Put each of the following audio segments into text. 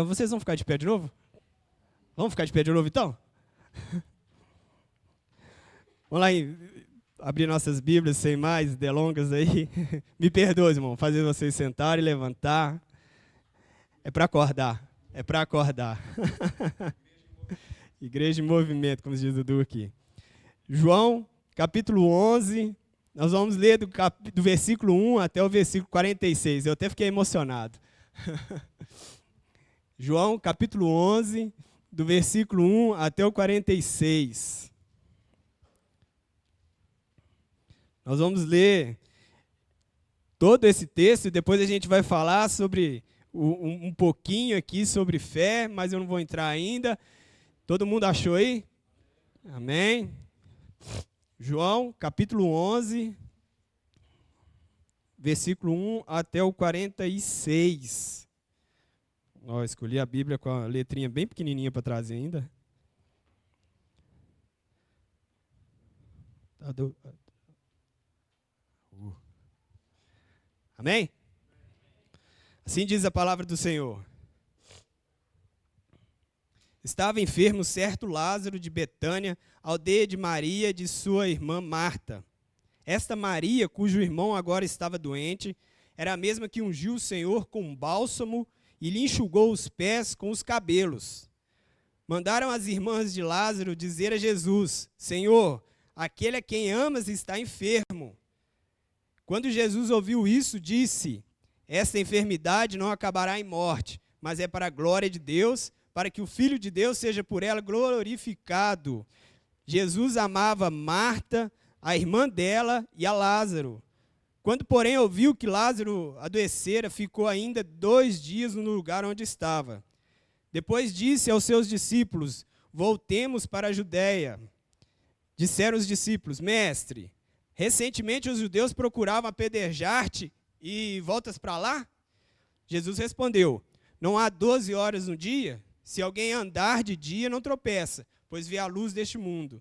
Vocês vão ficar de pé de novo? Vamos ficar de pé de novo, então? Vamos lá abrir nossas Bíblias sem mais delongas aí. Me perdoe, irmão, fazer vocês sentar e levantar. É para acordar. É para acordar. Igreja em movimento, como diz o Dudu aqui. João, capítulo 11. Nós vamos ler do versículo 1 até o versículo 46. Eu até fiquei emocionado. João, capítulo 11, do versículo 1 até o 46. Nós vamos ler todo esse texto e depois a gente vai falar sobre um pouquinho aqui sobre fé, mas eu não vou entrar ainda. Todo mundo achou aí? Amém? João, capítulo 11, versículo 1 até o 46. Escolhi a Bíblia com a letrinha bem pequenininha para trazer ainda. Amém? Assim diz a palavra do Senhor. Estava enfermo certo Lázaro de Betânia, aldeia de Maria e de sua irmã Marta. Esta Maria, cujo irmão agora estava doente, era a mesma que ungiu o Senhor com bálsamo e lhe enxugou os pés com os cabelos. Mandaram as irmãs de Lázaro dizer a Jesus: Senhor, aquele a quem amas está enfermo. Quando Jesus ouviu isso, disse: esta enfermidade não acabará em morte, mas é para a glória de Deus, para que o Filho de Deus seja por ela glorificado. Jesus amava Marta, a irmã dela e a Lázaro. Quando, porém, ouviu que Lázaro adoecera, ficou ainda 2 dias no lugar onde estava. Depois disse aos seus discípulos: voltemos para a Judéia. Disseram os discípulos: Mestre, recentemente os judeus procuravam apedrejar-te e voltas para lá? Jesus respondeu: não há 12 horas no dia? Se alguém andar de dia, não tropeça, pois vê a luz deste mundo.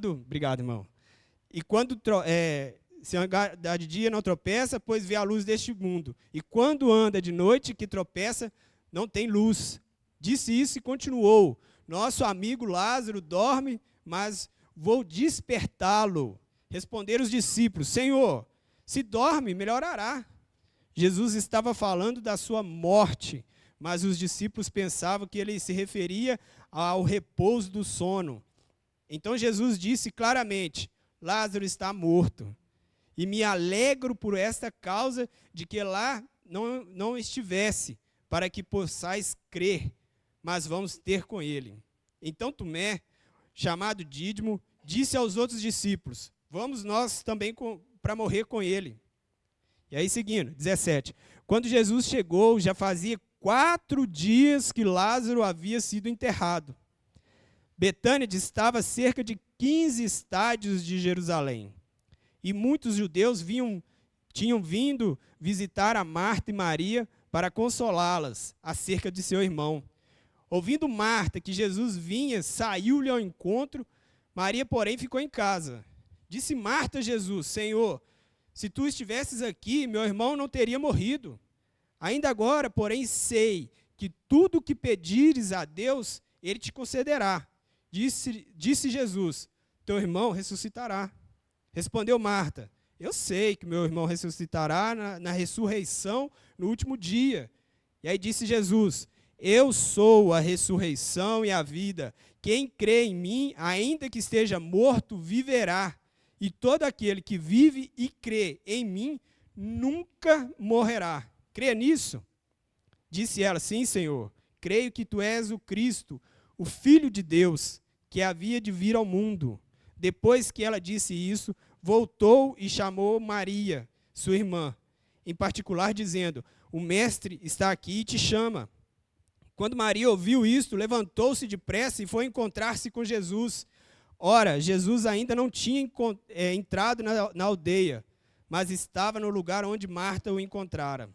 Obrigado, irmão. Se andar de dia, não tropeça, pois vê a luz deste mundo. E quando anda de noite, que tropeça, não tem luz. Disse isso e continuou: nosso amigo Lázaro dorme, mas vou despertá-lo. Responderam os discípulos: Senhor, se dorme, melhorará. Jesus estava falando da sua morte, mas os discípulos pensavam que ele se referia ao repouso do sono. Então Jesus disse claramente: Lázaro está morto. E me alegro por esta causa de que lá não estivesse, para que possais crer, mas vamos ter com ele. Então Tomé, chamado Dídimo, disse aos outros discípulos: vamos nós também para morrer com ele. E aí seguindo, 17. Quando Jesus chegou, já fazia 4 dias que Lázaro havia sido enterrado. Betânia distava a cerca de 15 estádios de Jerusalém. E muitos judeus tinham vindo visitar a Marta e Maria para consolá-las acerca de seu irmão. Ouvindo Marta que Jesus vinha, saiu-lhe ao encontro. Maria, porém, ficou em casa. Disse Marta a Jesus: Senhor, se tu estivesses aqui, meu irmão não teria morrido. Ainda agora, porém, sei que tudo o que pedires a Deus, ele te concederá. Disse Jesus: teu irmão ressuscitará. Respondeu Marta: eu sei que meu irmão ressuscitará na ressurreição no último dia. E aí disse Jesus: eu sou a ressurreição e a vida. Quem crê em mim, ainda que esteja morto, viverá. E todo aquele que vive e crê em mim, nunca morrerá. Crê nisso? Disse ela: sim, Senhor. Creio que tu és o Cristo, o Filho de Deus, que havia de vir ao mundo. Depois que ela disse isso, voltou e chamou Maria, sua irmã, em particular dizendo: o mestre está aqui e te chama. Quando Maria ouviu isto, levantou-se depressa e foi encontrar-se com Jesus. Ora, Jesus ainda não tinha entrado na aldeia, mas estava no lugar onde Marta o encontrara.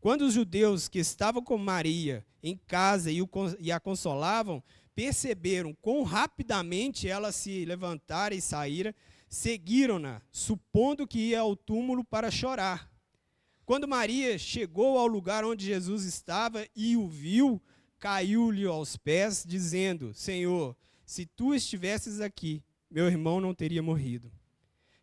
Quando os judeus que estavam com Maria em casa e a consolavam, perceberam quão rapidamente ela se levantara e saíra, seguiram-na, supondo que ia ao túmulo para chorar. Quando Maria chegou ao lugar onde Jesus estava e o viu, caiu-lhe aos pés, dizendo: Senhor, se tu estivesses aqui, meu irmão não teria morrido.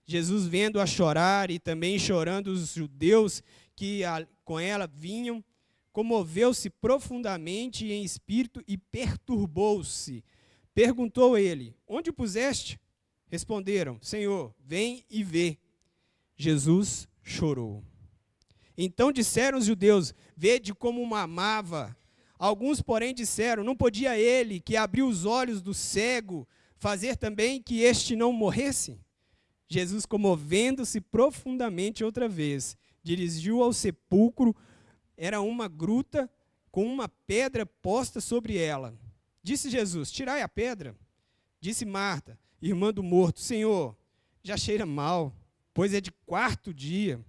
Jesus, vendo-a chorar e também chorando os judeus que com ela vinham, comoveu-se profundamente em espírito e perturbou-se. Perguntou ele: Onde o puseste? Responderam: Senhor, vem e vê. Jesus chorou. Então disseram os judeus: Vede como o amava. Alguns, porém, disseram: Não podia ele, que abriu os olhos do cego, fazer também que este não morresse? Jesus, comovendo-se profundamente outra vez, dirigiu ao sepulcro. Era uma gruta com uma pedra posta sobre ela. Disse Jesus: Tirai a pedra. Disse Marta, irmã do morto: Senhor, já cheira mal, pois é de 4º dia.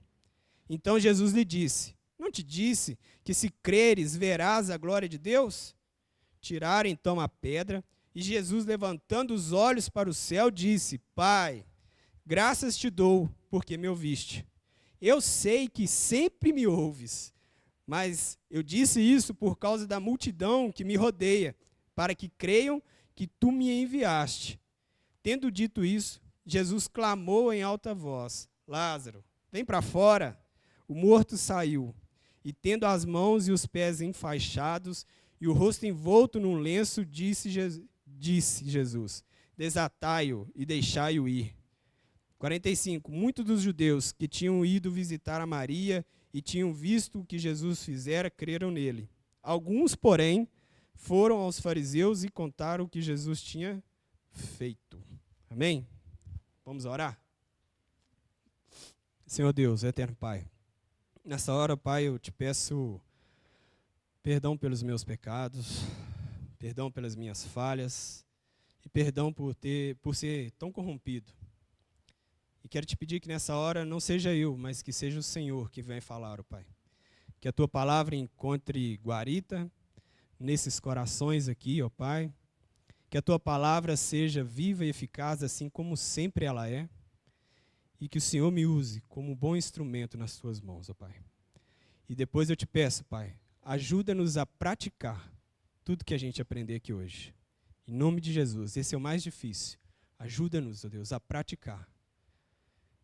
Então Jesus lhe disse: Não te disse que se creres verás a glória de Deus? Tiraram então a pedra, e Jesus, levantando os olhos para o céu, disse: Pai, graças te dou, porque me ouviste. Eu sei que sempre me ouves, mas eu disse isso por causa da multidão que me rodeia, para que creiam que tu me enviaste. Tendo dito isso, Jesus clamou em alta voz: Lázaro, vem para fora. O morto saiu, e tendo as mãos e os pés enfaixados e o rosto envolto num lenço, disse Jesus: Desatai-o e deixai-o ir. 45. Muitos dos judeus que tinham ido visitar a Maria e tinham visto o que Jesus fizera, creram nele. Alguns, porém, foram aos fariseus e contaram o que Jesus tinha feito. Amém? Vamos orar? Senhor Deus, eterno Pai, nessa hora, Pai, eu te peço perdão pelos meus pecados, perdão pelas minhas falhas e perdão por ser tão corrompido. E quero te pedir que nessa hora não seja eu, mas que seja o Senhor que venha falar, ó Pai. Que a tua palavra encontre guarita nesses corações aqui, ó Pai. Que a tua palavra seja viva e eficaz, assim como sempre ela é. E que o Senhor me use como um bom instrumento nas tuas mãos, ó Pai. E depois eu te peço, Pai, ajuda-nos a praticar tudo que a gente aprender aqui hoje. Em nome de Jesus, esse é o mais difícil. Ajuda-nos, ó Deus, a praticar.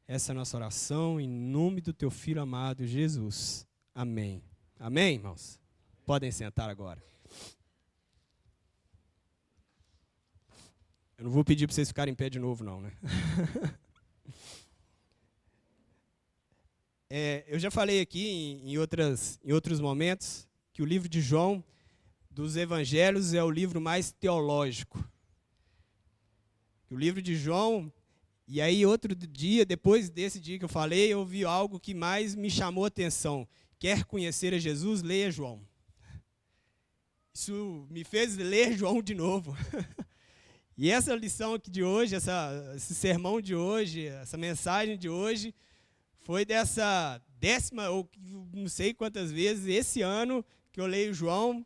Essa é a nossa oração, em nome do teu Filho amado, Jesus. Amém. Amém, irmãos? Podem sentar agora. Eu não vou pedir para vocês ficarem em pé de novo, não, né? Eu já falei aqui em outros momentos que o livro de João, dos evangelhos, é o livro mais teológico. O livro de João... E aí, outro dia, depois desse dia que eu falei, eu vi algo que mais me chamou a atenção. Quer conhecer a Jesus? Leia João. Isso me fez ler João de novo. E essa lição aqui de hoje, esse sermão de hoje, essa mensagem de hoje, foi dessa 10ª, ou não sei quantas vezes, esse ano que eu leio João.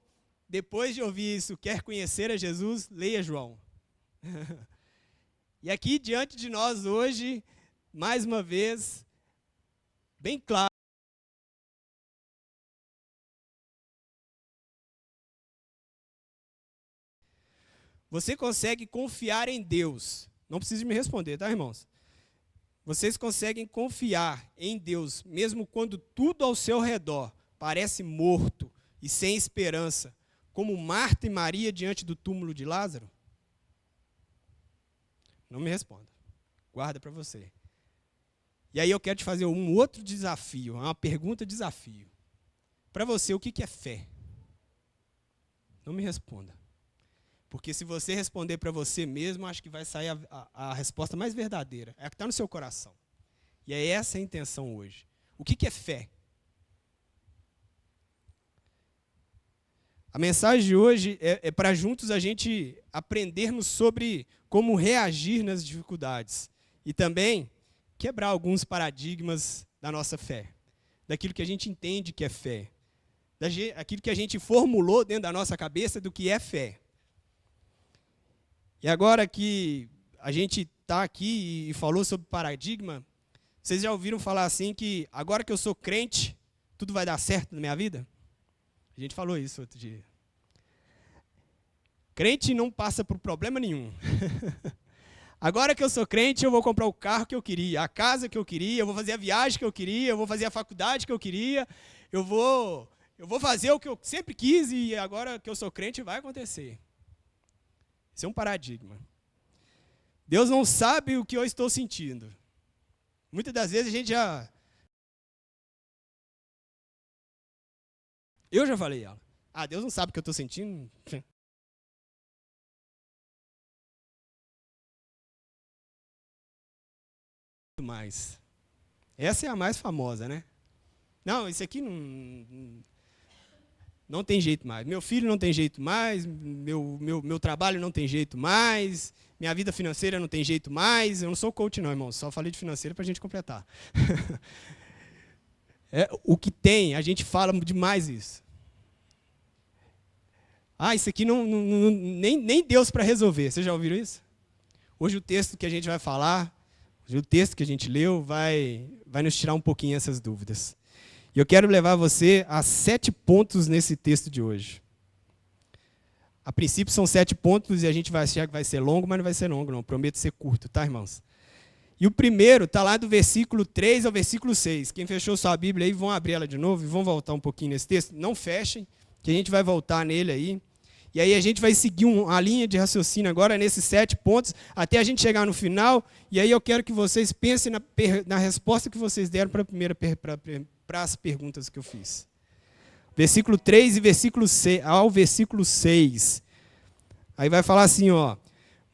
Depois de ouvir isso, quer conhecer a Jesus? Leia João. E aqui diante de nós hoje, mais uma vez, bem claro. Você consegue confiar em Deus. Não precisa me responder, tá, irmãos? Vocês conseguem confiar em Deus, mesmo quando tudo ao seu redor parece morto e sem esperança, como Marta e Maria diante do túmulo de Lázaro? Não me responda. Guarda para você. E aí eu quero te fazer um outro desafio, uma pergunta-desafio. Para você, o que é fé? Não me responda. Porque se você responder para você mesmo, acho que vai sair a resposta mais verdadeira. É a que está no seu coração. E é essa a intenção hoje. O que é fé? A mensagem de hoje é para juntos a gente aprendermos sobre como reagir nas dificuldades. E também quebrar alguns paradigmas da nossa fé. Daquilo que a gente entende que é fé. Daquilo que a gente formulou dentro da nossa cabeça do que é fé. E agora que a gente está aqui e falou sobre paradigma, vocês já ouviram falar assim que agora que eu sou crente, tudo vai dar certo na minha vida? A gente falou isso outro dia. Crente não passa por problema nenhum. Agora que eu sou crente, eu vou comprar o carro que eu queria, a casa que eu queria, eu vou fazer a viagem que eu queria, eu vou fazer a faculdade que eu queria, eu vou fazer o que eu sempre quis e agora que eu sou crente vai acontecer. Isso é um paradigma. Deus não sabe o que eu estou sentindo. Muitas das vezes a gente já... Eu já falei ela. Deus não sabe o que eu estou sentindo. Mais. Essa é a mais famosa, né? Não, isso aqui não tem jeito mais. Meu filho não tem jeito mais, meu trabalho não tem jeito mais, minha vida financeira não tem jeito mais. Eu não sou coach não, irmão, só falei de financeira para a gente completar. O que tem, a gente fala demais isso. Isso aqui nem Deus para resolver. Vocês já ouviram isso? Hoje o texto que a gente vai falar, o texto que a gente leu vai nos tirar um pouquinho essas dúvidas. E eu quero levar você a 7 pontos nesse texto de hoje. A princípio são 7 pontos e a gente vai achar que vai ser longo, mas não vai ser longo não, prometo ser curto, tá, irmãos? E o primeiro está lá do versículo 3 ao versículo 6. Quem fechou sua Bíblia aí, vão abrir ela de novo e vão voltar um pouquinho nesse texto. Não fechem, que a gente vai voltar nele aí. E aí a gente vai seguir uma linha de raciocínio agora nesses 7 pontos, até a gente chegar no final. E aí eu quero que vocês pensem na resposta que vocês deram para as perguntas que eu fiz. Versículo 3 e versículo 6, ao versículo 6. Aí vai falar assim, ó.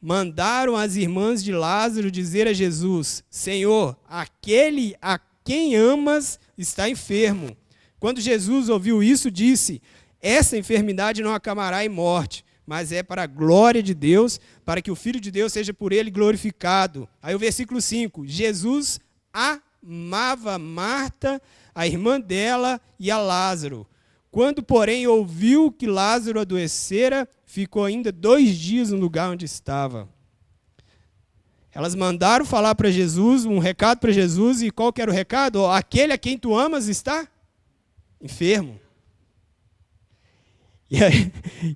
Mandaram as irmãs de Lázaro dizer a Jesus, Senhor, aquele a quem amas está enfermo. Quando Jesus ouviu isso, disse, essa enfermidade não acabará em morte, mas é para a glória de Deus, para que o Filho de Deus seja por ele glorificado. Aí o versículo 5, Jesus amava Marta, a irmã dela e a Lázaro. Quando, porém, ouviu que Lázaro adoecera, ficou ainda 2 dias no lugar onde estava. Elas mandaram falar para Jesus, um recado para Jesus, e qual que era o recado? Aquele a quem tu amas está enfermo.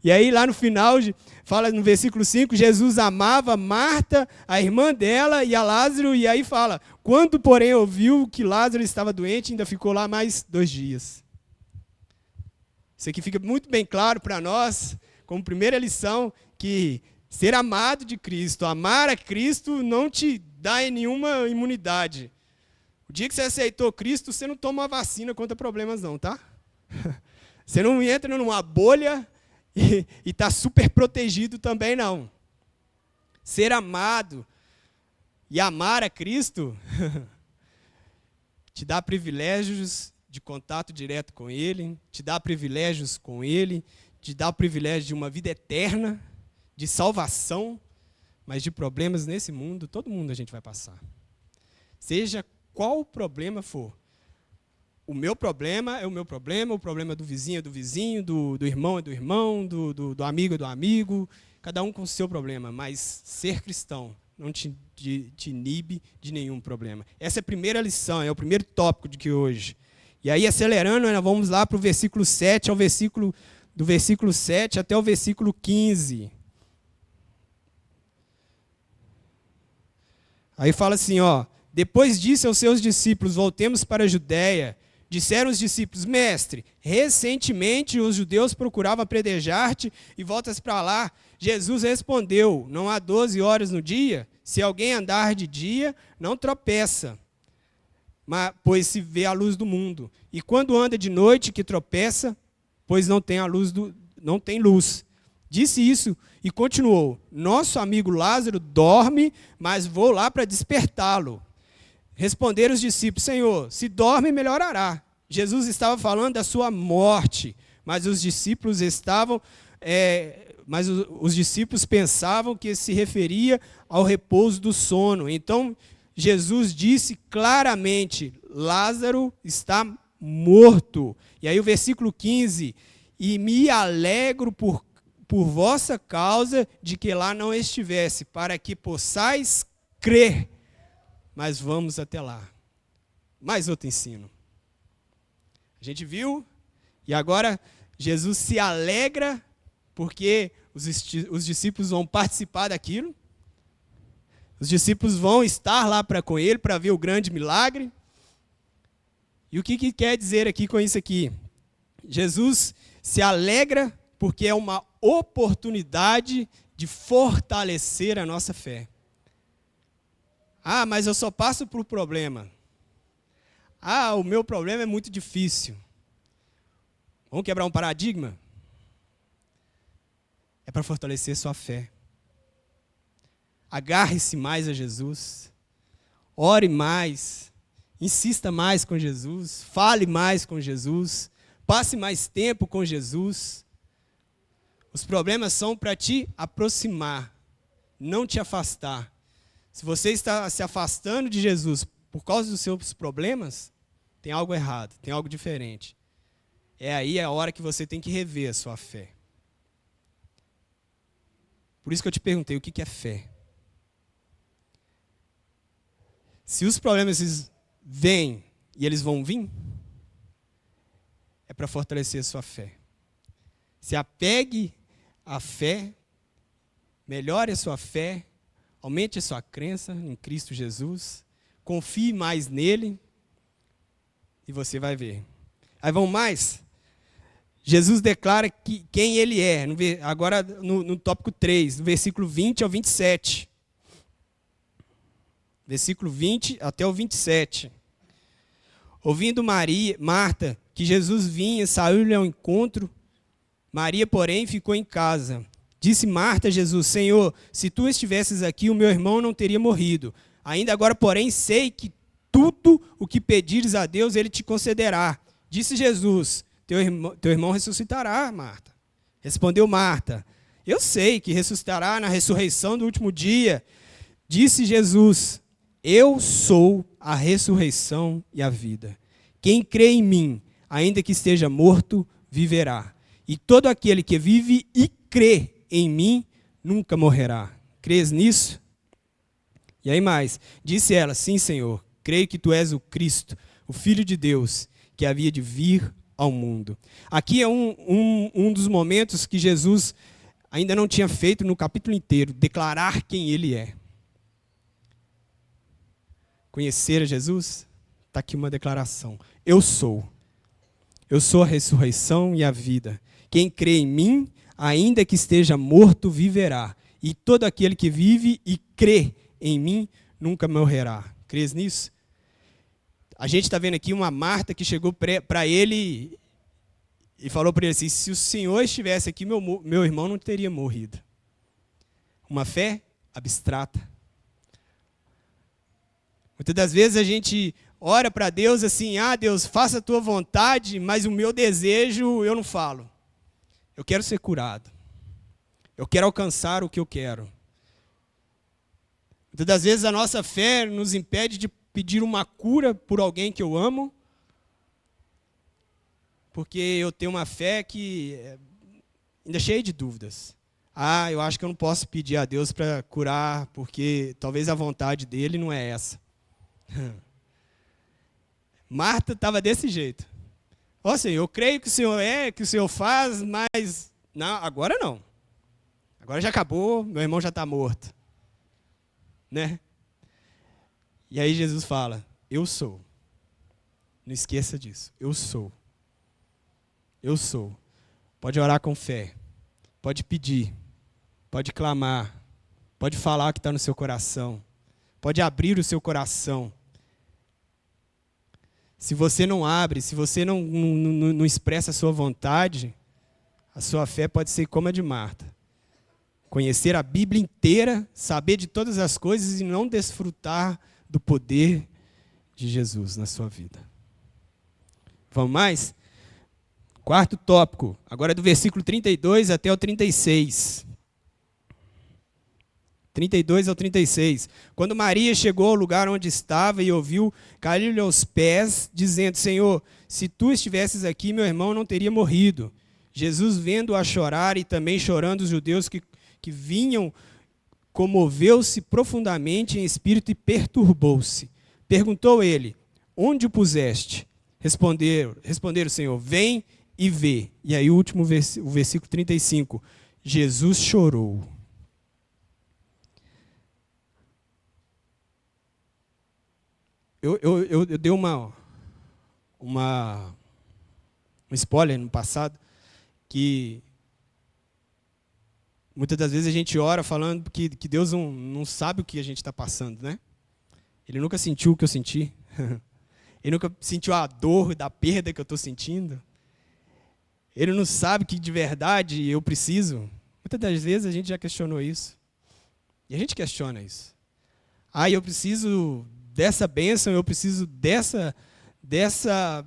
E aí lá no final, fala no versículo 5, Jesus amava Marta, a irmã dela e a Lázaro, e aí fala, quando, porém, ouviu que Lázaro estava doente, ainda ficou lá mais 2 dias. Isso aqui fica muito bem claro para nós, como primeira lição, que ser amado de Cristo, amar a Cristo não te dá nenhuma imunidade. O dia que você aceitou Cristo, você não toma uma vacina contra problemas não, tá? Você não entra numa bolha e está super protegido também não. Ser amado e amar a Cristo te dá privilégios de contato direto com Ele, te dá privilégios com Ele, te dá o privilégio de uma vida eterna, de salvação, mas de problemas nesse mundo, todo mundo a gente vai passar. Seja qual o problema for. O meu problema é o meu problema, o problema do vizinho é do vizinho, do irmão é do irmão, do amigo é do amigo, cada um com o seu problema, mas ser cristão não te inibe de nenhum problema. Essa é a primeira lição, é o primeiro tópico de que hoje. E aí, acelerando, nós vamos lá para o versículo 7, do versículo 7 até o versículo 15. Aí fala assim, ó, depois disse aos seus discípulos, voltemos para a Judéia. Disseram os discípulos, mestre, recentemente os judeus procuravam apedrejar-te e voltas para lá. Jesus respondeu, não há 12 horas no dia? Se alguém andar de dia, não tropeça, pois se vê a luz do mundo. E quando anda de noite, que tropeça, pois não tem luz. Disse isso e continuou, nosso amigo Lázaro dorme, mas vou lá para despertá-lo. Responderam os discípulos, Senhor, se dorme, melhorará. Jesus estava falando da sua morte, mas os discípulos pensavam que se referia ao repouso do sono. Então, Jesus disse claramente, Lázaro está morto. E aí o versículo 15, e me alegro por vossa causa de que lá não estivesse, para que possais crer. Mas vamos até lá. Mais outro ensino. A gente viu, e agora Jesus se alegra porque os discípulos vão participar daquilo. Os discípulos vão estar lá com ele para ver o grande milagre. E o que quer dizer aqui com isso aqui? Jesus se alegra porque é uma oportunidade de fortalecer a nossa fé. Ah, mas eu só passo por problema. Ah, o meu problema é muito difícil. Vamos quebrar um paradigma? É para fortalecer sua fé. Agarre-se mais a Jesus. Ore mais. Insista mais com Jesus. Fale mais com Jesus. Passe mais tempo com Jesus. Os problemas são para te aproximar, não te afastar. Se você está se afastando de Jesus por causa dos seus problemas, tem algo errado, tem algo diferente. É aí a hora que você tem que rever a sua fé. Por isso que eu te perguntei, o que é fé? Se os problemas vêm e eles vão vir, é para fortalecer a sua fé. Se apegue à fé, melhore a sua fé, aumente a sua crença em Cristo Jesus, confie mais nele e você vai ver. Aí vamos mais? Jesus declara quem ele é, agora no tópico 3, do versículo 20 ao 27. Versículo 20 até o 27. Ouvindo Marta que Jesus vinha, saiu-lhe ao encontro. Maria, porém, ficou em casa. Disse Marta a Jesus: Senhor, se tu estivesses aqui, o meu irmão não teria morrido. Ainda agora, porém, sei que tudo o que pedires a Deus, ele te concederá. Disse Jesus: teu irmão ressuscitará, Marta. Respondeu Marta: eu sei que ressuscitará na ressurreição do último dia. Disse Jesus: eu sou a ressurreição e a vida. Quem crê em mim, ainda que esteja morto, viverá. E todo aquele que vive e crê em mim, nunca morrerá. Crês nisso? E aí mais, disse ela: sim, Senhor, creio que tu és o Cristo, o Filho de Deus, que havia de vir ao mundo. Aqui é um dos momentos que Jesus ainda não tinha feito no capítulo inteiro, declarar quem ele é. Conhecer a Jesus? Está aqui uma declaração. Eu sou a ressurreição e a vida. Quem crê em mim, ainda que esteja morto, viverá. E todo aquele que vive e crê em mim, nunca morrerá. Crês nisso? A gente está vendo aqui uma Marta que chegou para ele e falou para ele assim: se o Senhor estivesse aqui, meu irmão não teria morrido. Uma fé abstrata. Muitas das vezes a gente ora para Deus assim: ah, Deus, faça a tua vontade, mas o meu desejo eu não falo. Eu quero ser curado. Eu quero alcançar o que eu quero. Muitas das vezes a nossa fé nos impede de pedir uma cura por alguém que eu amo, porque eu tenho uma fé que ainda é cheia de dúvidas. Ah, eu acho que eu não posso pedir a Deus para curar, porque talvez a vontade dele não é essa. Marta estava desse jeito. Ó Senhor, eu creio que o Senhor que o Senhor faz, mas não, agora não. Agora já acabou, meu irmão já está morto. Né? E aí Jesus fala: eu sou. Não esqueça disso. Eu sou. Eu sou. Pode orar com fé. Pode pedir. Pode clamar. Pode falar o que está no seu coração. Pode abrir o seu coração. Se você não abre, se você não expressa a sua vontade, a sua fé pode ser como a de Marta. Conhecer a Bíblia inteira, saber de todas as coisas e não desfrutar do poder de Jesus na sua vida. Vamos mais? Quarto tópico, agora é do versículo 32 até o 36. 32 ao 36. Quando Maria chegou ao lugar onde estava e ouviu, caiu-lhe aos pés, dizendo: Senhor, se tu estivesses aqui, meu irmão não teria morrido. Jesus, vendo-a chorar e também chorando os judeus que vinham, comoveu-se profundamente em espírito e perturbou-se. Perguntou ele: onde o puseste? Responderam, Senhor, vem e vê. E aí o último o versículo 35. Jesus chorou. Eu dei um spoiler no passado, que muitas das vezes a gente ora falando que Deus não sabe o que a gente está passando, né? Ele nunca sentiu o que eu senti. Ele nunca sentiu a dor da perda que eu estou sentindo. Ele não sabe que de verdade eu preciso. Muitas das vezes a gente já questionou isso. E a gente questiona isso. Ah, eu preciso dessa bênção, eu preciso dessa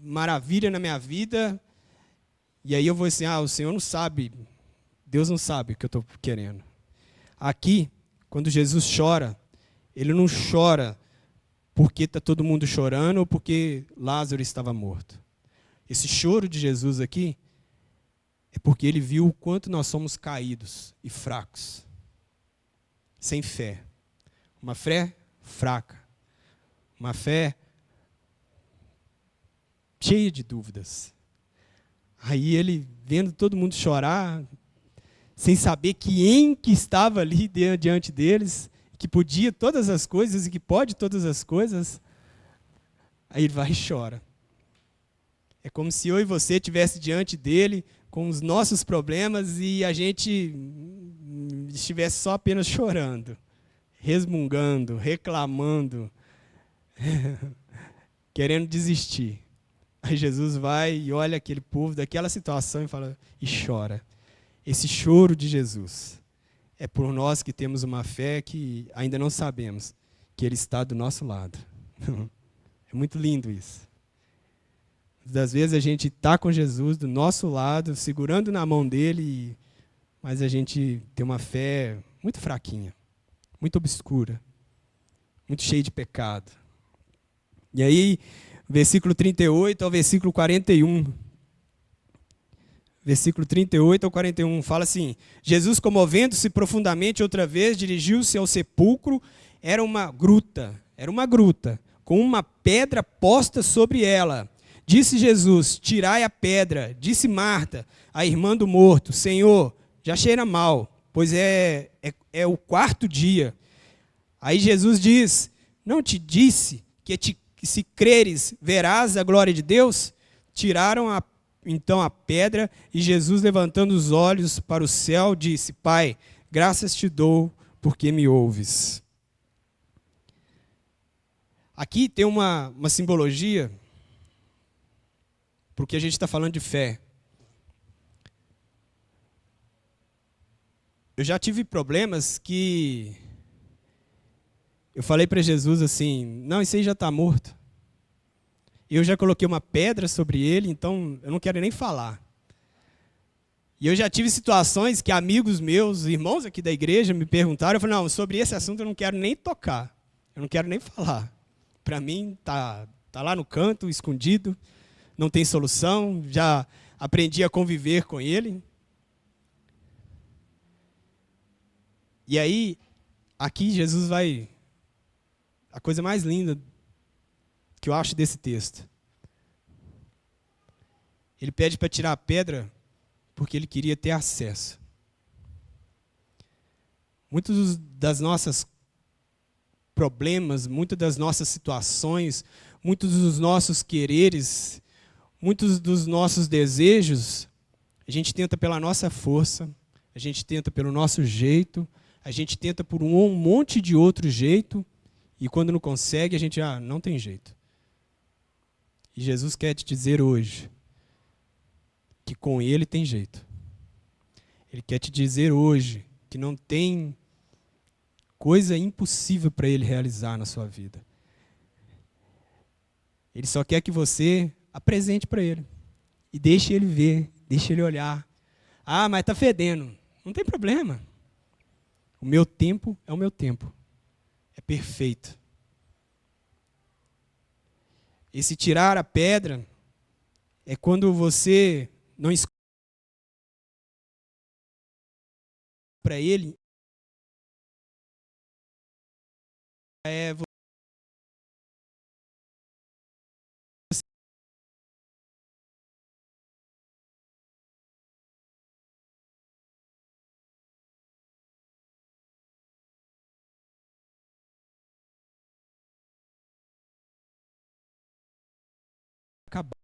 maravilha na minha vida. E aí eu vou assim, o Senhor não sabe, Deus não sabe o que eu estou querendo. Aqui, quando Jesus chora, Ele não chora porque está todo mundo chorando ou porque Lázaro estava morto. Esse choro de Jesus aqui é porque Ele viu o quanto nós somos caídos e fracos, sem fé. Uma fé fraca, uma fé cheia de dúvidas. Aí Ele, vendo todo mundo chorar, sem saber quem que estava ali diante deles, que podia todas as coisas e que pode todas as coisas, aí Ele vai e chora. É como se eu e você estivesse diante dele com os nossos problemas e a gente estivesse só apenas chorando, resmungando, reclamando, querendo desistir. Aí Jesus vai e olha aquele povo daquela situação e fala, e chora. Esse choro de Jesus é por nós que temos uma fé que ainda não sabemos que Ele está do nosso lado. É muito lindo isso. Às vezes a gente está com Jesus do nosso lado, segurando na mão dele, mas a gente tem uma fé muito fraquinha, muito obscura, muito cheia de pecado. E aí, versículo 38 ao versículo 41. Versículo 38 ao 41 fala assim: Jesus, comovendo-se profundamente outra vez, dirigiu-se ao sepulcro. Era uma gruta, com uma pedra posta sobre ela. Disse Jesus, tirai a pedra. Disse Marta, a irmã do morto, Senhor, já cheira mal, pois é o quarto dia. Aí Jesus diz, não te disse que se creres, verás a glória de Deus? Tiraram então a pedra, e Jesus, levantando os olhos para o céu, disse, Pai, graças te dou, porque me ouves. Aqui tem uma simbologia, porque a gente está falando de fé. Eu já tive problemas que eu falei para Jesus assim, não, isso aí já está morto. Eu já coloquei uma pedra sobre ele, então eu não quero nem falar. E eu já tive situações que amigos meus, irmãos aqui da igreja, me perguntaram, eu falei, não, sobre esse assunto eu não quero nem tocar, eu não quero nem falar. Para mim, tá lá no canto, escondido, não tem solução, já aprendi a conviver com ele. E aí, aqui Jesus vai... A coisa mais linda que eu acho desse texto. Ele pede para tirar a pedra porque ele queria ter acesso. Muitos das nossas problemas, muitas das nossas situações, muitos dos nossos quereres, muitos dos nossos desejos, a gente tenta pela nossa força, a gente tenta pelo nosso jeito, a gente tenta por um monte de outro jeito, e quando não consegue, a gente, não tem jeito. E Jesus quer te dizer hoje que com Ele tem jeito. Ele quer te dizer hoje que não tem coisa impossível para Ele realizar na sua vida. Ele só quer que você apresente para Ele. E deixe Ele ver, deixe Ele olhar. Mas está fedendo. Não tem problema. O meu tempo é o meu tempo. É perfeito. Esse tirar a pedra é quando você não escolhe para Ele. acabar.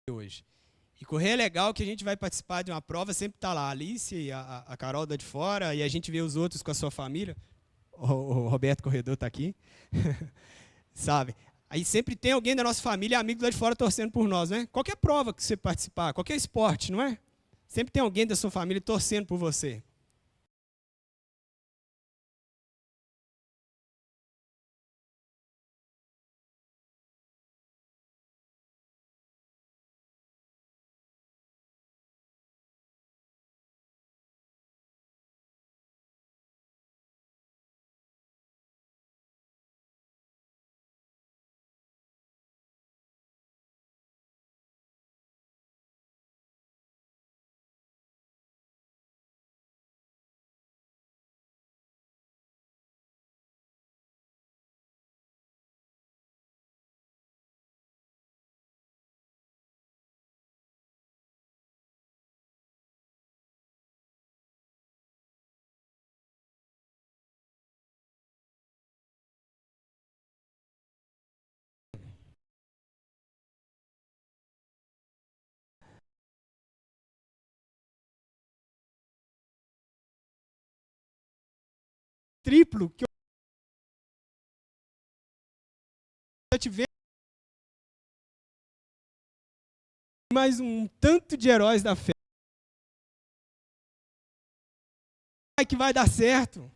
Hoje. E correr é legal que a gente vai participar de uma prova, sempre tá lá a Alice, a Carol da de fora, e a gente vê os outros com a sua família. O Roberto Corredor está aqui. Sabe? Aí sempre tem alguém da nossa família, amigo lá de fora, torcendo por nós, né? Qualquer prova que você participar, qualquer esporte, não é? Sempre tem alguém da sua família torcendo por você. triplo que eu tive, mais um tanto de heróis da fé. Vai que vai dar certo.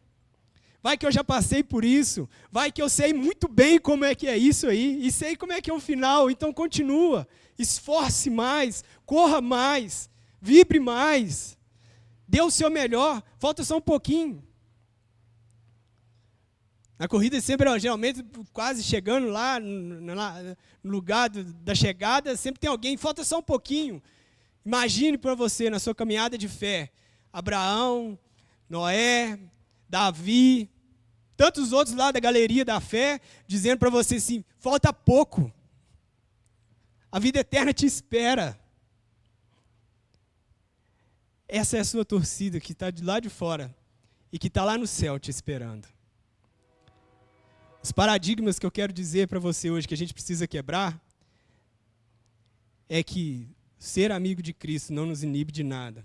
Vai que eu já passei por isso. Vai que eu sei muito bem como é que é isso aí. E sei como é que é o final. Então continua. Esforce mais. Corra mais. Vibre mais. Dê o seu melhor. Falta só um pouquinho. Na corrida sempre, geralmente, quase chegando lá no lugar da chegada, sempre tem alguém. Falta só um pouquinho. Imagine para você, na sua caminhada de fé, Abraão, Noé, Davi, tantos outros lá da galeria da fé, dizendo para você assim, falta pouco. A vida eterna te espera. Essa é a sua torcida que está de lá de fora e que está lá no céu te esperando. Os paradigmas que eu quero dizer para você hoje que a gente precisa quebrar é que ser amigo de Cristo não nos inibe de nada.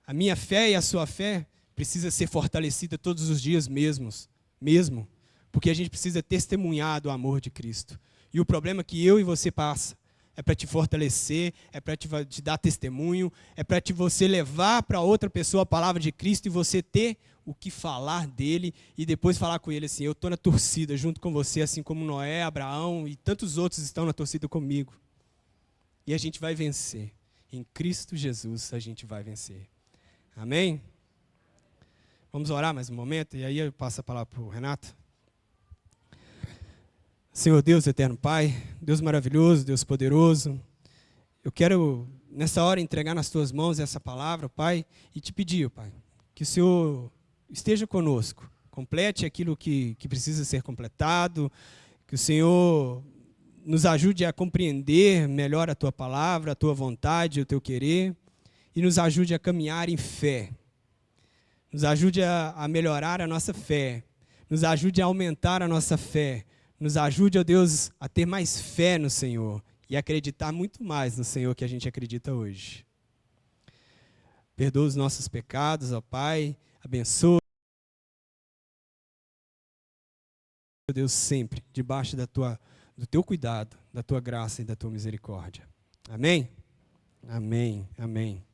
A minha fé e a sua fé precisa ser fortalecida todos os dias mesmo, porque a gente precisa testemunhar do amor de Cristo. E o problema que eu e você passa é para te fortalecer, é para te dar testemunho, é para você levar para outra pessoa a palavra de Cristo e você ter o que falar dele e depois falar com ele assim, eu estou na torcida junto com você, assim como Noé, Abraão e tantos outros estão na torcida comigo. E a gente vai vencer. Em Cristo Jesus a gente vai vencer. Amém? Vamos orar mais um momento e aí eu passo a palavra para o Renato. Senhor Deus, eterno Pai, Deus maravilhoso, Deus poderoso, eu quero nessa hora entregar nas tuas mãos essa palavra, Pai, e te pedir, Pai, que o Senhor esteja conosco, complete aquilo que precisa ser completado, que o Senhor nos ajude a compreender melhor a tua palavra, a tua vontade, o teu querer, e nos ajude a caminhar em fé. Nos ajude a melhorar a nossa fé. Nos ajude a aumentar a nossa fé. Nos ajude, ó Deus, a ter mais fé no Senhor e acreditar muito mais no Senhor que a gente acredita hoje. Perdoa os nossos pecados, ó Pai. Abençoa, ó Deus, sempre debaixo do teu cuidado, da tua graça e da tua misericórdia. Amém? Amém. Amém.